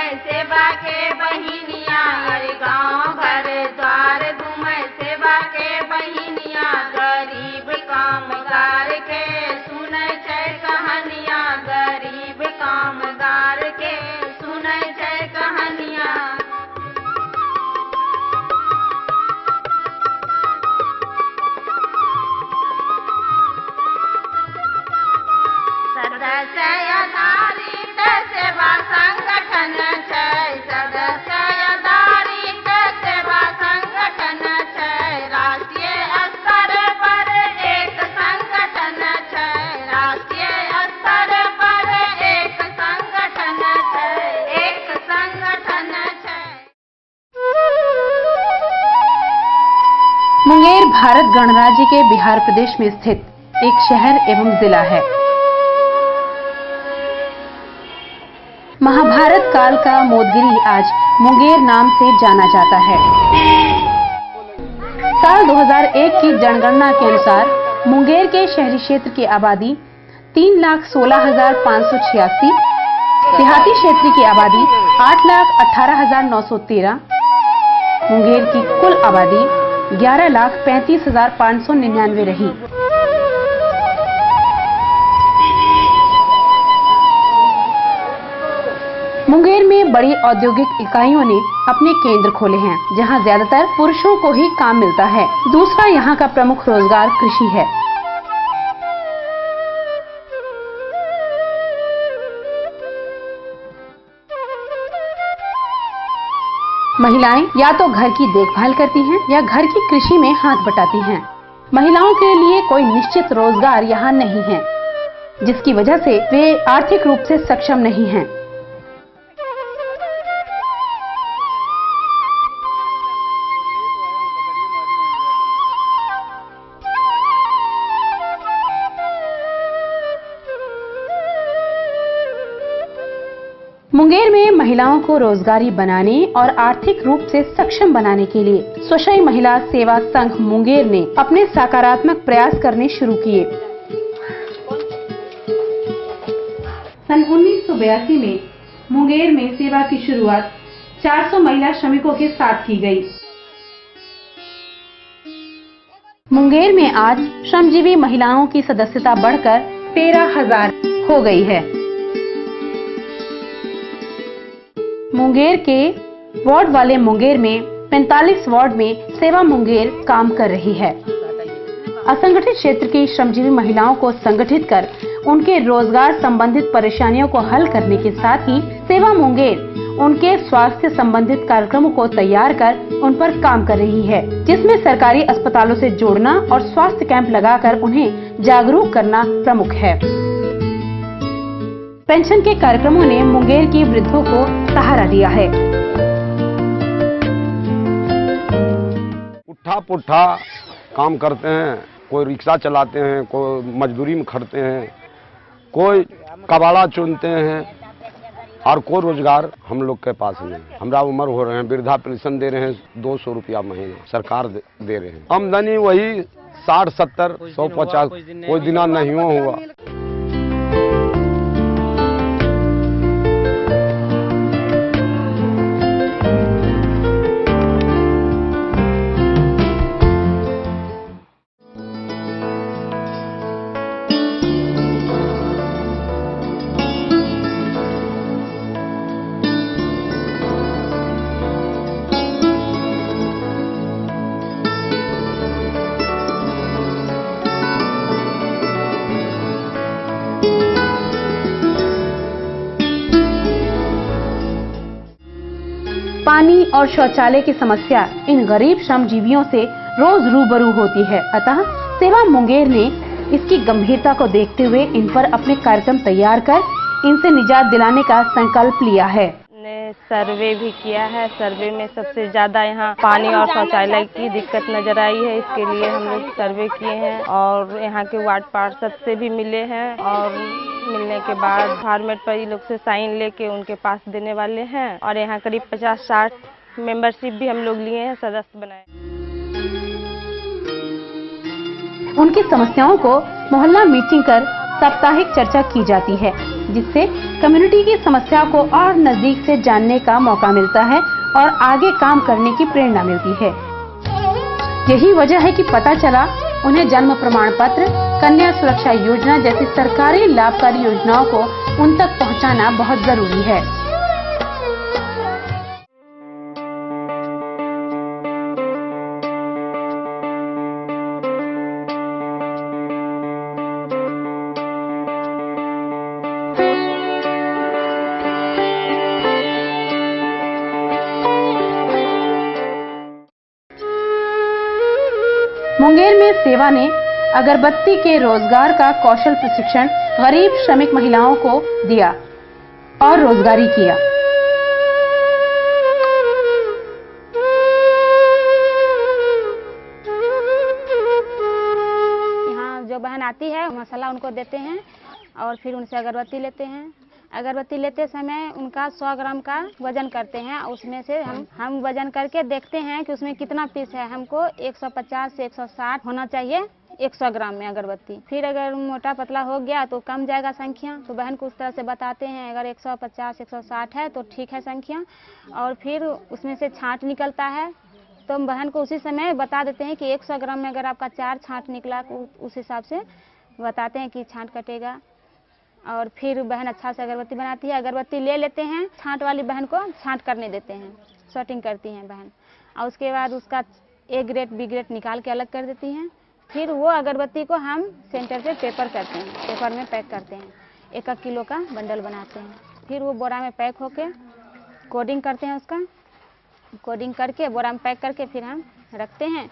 घूमे सेवा के बहिनिया, अरे गाँव घर द्वार घूमे सेवा के बहिनिया, गरीब कामगार के सुनै छै कहानिया, गरीब कामगार के सुनै छै कहानिया। सदस्य आधारित सेवा संगठन छै, सदस्य आधारित सेवा संगठन छै, राष्ट्रीय स्तर पर एक संगठन छै, राष्ट्रीय स्तर पर एक संगठन छै, एक संगठन छै। मुंगेर भारत गणराज्य के बिहार प्रदेश में स्थित एक शहर एवं जिला है। महाभारत काल का मोदगिरी आज मुंगेर नाम से जाना जाता है। साल 2001 की जनगणना के अनुसार मुंगेर के शहरी क्षेत्र की आबादी 3,16,586, देहाती क्षेत्र की आबादी 8,18,913, मुंगेर की कुल आबादी 11,35,599 रही। मुंगेर में बड़ी औद्योगिक इकाइयों ने अपने केंद्र खोले हैं, जहां ज्यादातर पुरुषों को ही काम मिलता है। दूसरा यहां का प्रमुख रोजगार कृषि है। महिलाएं या तो घर की देखभाल करती हैं या घर की कृषि में हाथ बटाती हैं। महिलाओं के लिए कोई निश्चित रोजगार यहाँ नहीं है, जिसकी वजह से वे आर्थिक रूप से सक्षम नहीं हैं। मुंगेर में महिलाओं को रोजगारी बनाने और आर्थिक रूप से सक्षम बनाने के लिए स्वशय महिला सेवा संघ मुंगेर ने अपने सकारात्मक प्रयास करने शुरू किए। सन 1982 में मुंगेर में सेवा की शुरुआत 400 महिला श्रमिकों के साथ की गई। मुंगेर में आज श्रमजीवी महिलाओं की सदस्यता बढ़कर 13,000 हो गई है। मुंगेर के वार्ड वाले मुंगेर में 45 वार्ड में सेवा मुंगेर काम कर रही है। असंगठित क्षेत्र की श्रमजीवी महिलाओं को संगठित कर उनके रोजगार संबंधित परेशानियों को हल करने के साथ ही सेवा मुंगेर उनके स्वास्थ्य संबंधित कार्यक्रमों को तैयार कर उन पर काम कर रही है, जिसमें सरकारी अस्पतालों से जोड़ना और स्वास्थ्य कैंप लगाकर उन्हें जागरूक करना प्रमुख है। पेंशन के कार्यक्रमों ने मुंगेर की वृद्धों को सहारा दिया है। उठा पुट्ठा काम करते हैं, कोई रिक्शा चलाते हैं, कोई मजदूरी में खटते हैं, कोई कबाड़ा चुनते हैं और कोई रोजगार हम लोग के पास नहीं। हमरा उम्र हो रहे हैं, वृद्धा पेंशन दे रहे हैं 200 रुपया महीना सरकार दे रहे हैं। आमदनी वही 60, 70, 150, कोई दिना नहीं हुआ। पानी और शौचालय की समस्या इन गरीब श्रमजीवियों से रोज रूबरू होती है। अतः सेवा मुंगेर ने इसकी गंभीरता को देखते हुए इन पर अपने कार्यक्रम तैयार कर इनसे निजात दिलाने का संकल्प लिया है। सर्वे भी किया है। सर्वे में सबसे ज्यादा यहाँ पानी और शौचालय की दिक्कत नजर आई है। इसके लिए हम लोग सर्वे किए हैं और यहाँ के वार्ड पार्षद से भी मिले हैं और मिलने के बाद फॉर्मेट पर ये लोग से साइन लेके उनके पास देने वाले हैं और यहाँ करीब 50-60 मेंबरशिप भी हम लोग लिए हैं, सदस्य बनाए। उनकी समस्याओं को मोहल्ला मीटिंग कर साप्ताहिक चर्चा की जाती है, जिससे कम्युनिटी की समस्या को और नजदीक से जानने का मौका मिलता है और आगे काम करने की प्रेरणा मिलती है। यही वजह है कि पता चला उन्हें जन्म प्रमाण पत्र, कन्या सुरक्षा योजना जैसी सरकारी लाभकारी योजनाओं को उन तक पहुंचाना बहुत जरूरी है। मुंगेर में सेवा ने अगरबत्ती के रोजगार का कौशल प्रशिक्षण गरीब श्रमिक महिलाओं को दिया और रोजगारी किया। यहाँ जो बहन आती है मसाला उनको देते हैं और फिर उनसे अगरबत्ती लेते हैं। अगरबत्ती लेते समय उनका 100 ग्राम का वजन करते हैं। उसमें से हम वजन करके देखते हैं कि उसमें कितना पीस है। हमको 150 से 160 होना चाहिए 100 ग्राम में अगरबत्ती। फिर अगर मोटा पतला हो गया तो कम जाएगा संख्या, तो बहन को उस तरह से बताते हैं। अगर 150 160 है तो ठीक है संख्या, और फिर उसमें से छांट निकलता है तो हम बहन को उसी समय बता देते हैं कि 100 ग्राम में अगर आपका 4 छांट निकला उस हिसाब से बताते हैं कि छांट कटेगा। और फिर बहन अच्छा से अगरबत्ती बनाती है। अगरबत्ती ले लेते हैं, छांट वाली बहन को छांट करने देते हैं, sorting करती हैं बहन, और उसके बाद उसका A ग्रेड B ग्रेड निकाल के अलग कर देती हैं। फिर वो अगरबत्ती को हम सेंटर से पेपर करते हैं, पेपर में पैक करते हैं, 1-1 किलो का बंडल बनाते हैं। फिर वो बोरा में पैक होके कोडिंग करते हैं, उसका कोडिंग करके बोरा में पैक करके फिर हम रखते हैं।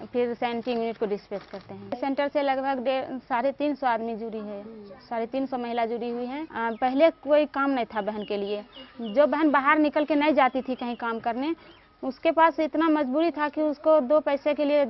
फिर 70 मिनट को डिस्पैच करते हैं। सेंटर से लगभग 350 आदमी जुड़ी है, 350 महिला जुड़ी हुई हैं। पहले कोई काम नहीं था बहन के लिए। जो बहन बाहर निकल के नहीं जाती थी कहीं काम करने, उसके पास इतना मजबूरी था कि उसको 2 पैसे के लिए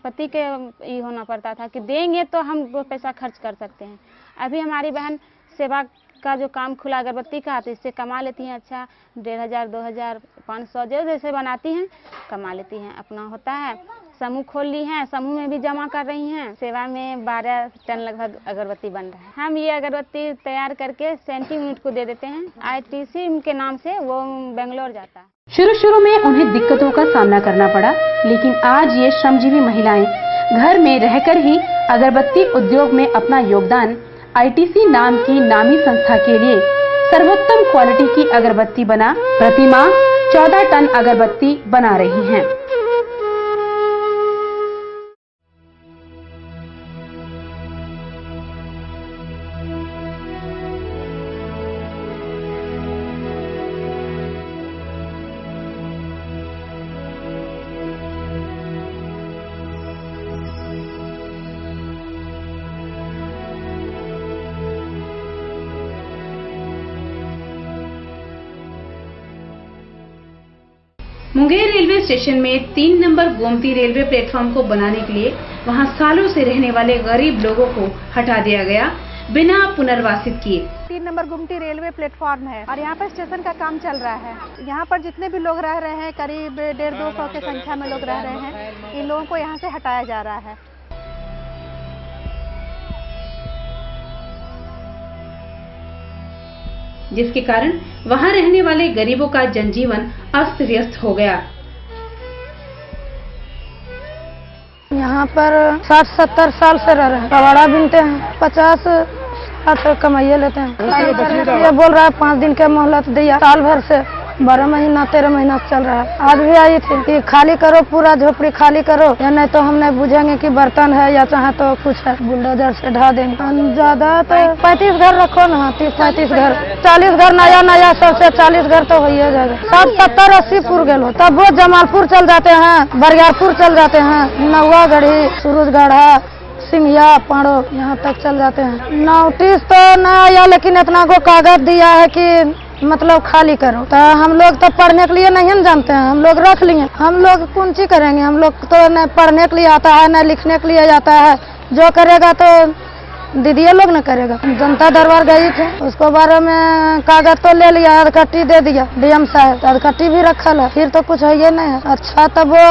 पति के ये होना पड़ता था कि देंगे तो हम 2 पैसा खर्च कर सकते हैं। अभी हमारी बहन सेवा का जो काम खुला अगरबत्ती का, तो इससे कमा लेती हैं अच्छा 1500, 2000, 500 जो जैसे बनाती हैं कमा लेती हैं। अपना होता है, समूह खोल ली हैं, समूह में भी जमा कर रही हैं। सेवा में 12 टन लगभग अगरबत्ती बन रहा है। हम ये अगरबत्ती तैयार करके 70 मिनट को दे देते हैं। ITC के नाम से वो बेंगलोर जाता है। शुरू में उन्हें दिक्कतों का सामना करना पड़ा, लेकिन आज ये श्रमजीवी महिलाएं घर में रहकर ही अगरबत्ती उद्योग में अपना योगदान ITC नाम की नामी संस्था के लिए सर्वोत्तम क्वालिटी की अगरबत्ती बना प्रतिमाह 14 टन अगरबत्ती बना रही हैं। मुंगेर रेलवे स्टेशन में 3 नंबर गोमती रेलवे प्लेटफॉर्म को बनाने के लिए वहां सालों से रहने वाले गरीब लोगों को हटा दिया गया बिना पुनर्वासित किए। 3 नंबर गुमटी रेलवे प्लेटफॉर्म है और यहाँ पर स्टेशन का काम चल रहा है। यहाँ पर जितने भी लोग रह रहे हैं, करीब 150-200 की संख्या में लोग रह रहे हैं। इन लोगों को यहाँ से हटाया जा रहा है। जिसके कारण वहां रहने वाले गरीबों का जनजीवन अस्त व्यस्त हो गया। यहाँ पर 60-70 साल से रह रहे हैं, कबाड़ा बिनते हैं, 50-60 कमाइए लेते हैं। ये बोल रहा है 5 दिन का मोहलत दिया, साल भर से 12 महीना 13 महीना चल रहा है। आज भी आई थी कि खाली करो, पूरा झोपड़ी खाली करो, या नहीं तो हम नहीं बुझेंगे कि बर्तन है या चाहे तो कुछ है, बुलडोजर से ढा देंगे। ज्यादा तो 35 घर रखो ना, 30-35 घर, 40 घर नया सबसे 40 घर तो हो ही जाएगा। तब 70-80 पुर गए हो, तब वो जमालपुर चल जाते हैं, बरियारपुर चल जाते हैं, नौवागढ़ी, सूरजगढ़ा, सिंघिया, पाड़ो, यहाँ तक चल जाते हैं। नोटिस तो नहीं आया, लेकिन इतना को कागज दिया है कि मतलब खाली करो। तो हम लोग तो पढ़ने के लिए नहीं जानते हैं, हम लोग रख लिए। हम लोग कौन सी करेंगे, हम लोग तो न पढ़ने के लिए आता है न लिखने के लिए आता है। जो करेगा तो दीदिया लोग न करेगा। जनता दरबार गई थे, उसको बारे में कागज तो ले लिया, अधकट्टी दे दिया डीएम साहब, अधकट्टी भी रखल है, फिर तो कुछ है ये नहीं है। अच्छा, तब वो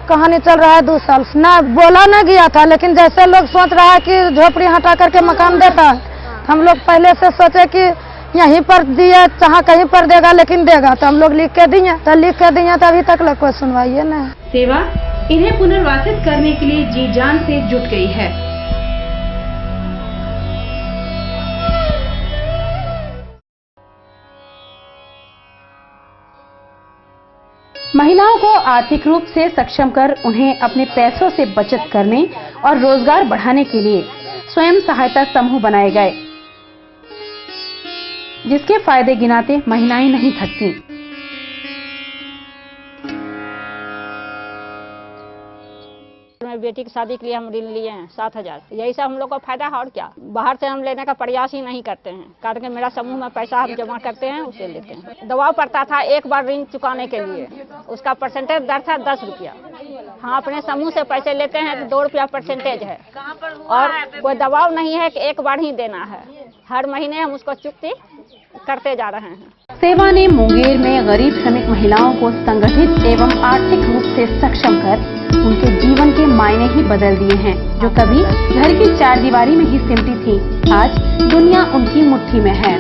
कहानी चल रहा है 2 साल से, ना बोला न गया था, लेकिन जैसे लोग सोच रहा है कि झोपड़ी हटा करके मकान देता है, हम लोग पहले से सोचे कि यहीं पर दिए, चाहे कहीं पर देगा लेकिन देगा, तो हम लोग लिख के दिए, तो अभी तक लोग कोई सुनवाई नहीं। सेवा इन्हें पुनर्वासित करने के लिए जी जान से जुट गई है। महिलाओं को आर्थिक रूप से सक्षम कर उन्हें अपने पैसों से बचत करने और रोजगार बढ़ाने के लिए स्वयं सहायता समूह बनाए गए, जिसके फायदे गिनाते महिलाएं नहीं थकती। बेटी की शादी के लिए हम ऋण लिए हैं 7,000, यही से हम लोग को फायदा है और क्या। बाहर से हम लेने का प्रयास ही नहीं करते हैं, कारण कि मेरा समूह में पैसा हम जमा करते हैं, उसे लेते हैं। दबाव पड़ता था एक बार ऋण चुकाने के लिए, उसका परसेंटेज दर था 10 रुपया। हाँ, अपने समूह से पैसे लेते हैं तो 2 रुपया परसेंटेज है, और कोई दबाव नहीं है कि एक बार ही देना है, हर महीने हम उसको चुकती करते जा रहे हैं। सेवा ने मुंगेर में गरीब श्रमिक महिलाओं को संगठित एवं आर्थिक रूप से सक्षम कर उनके जीवन के मायने ही बदल दिए हैं। जो कभी घर की 4 दीवारी में ही सिमटी थी, आज दुनिया उनकी मुट्ठी में है।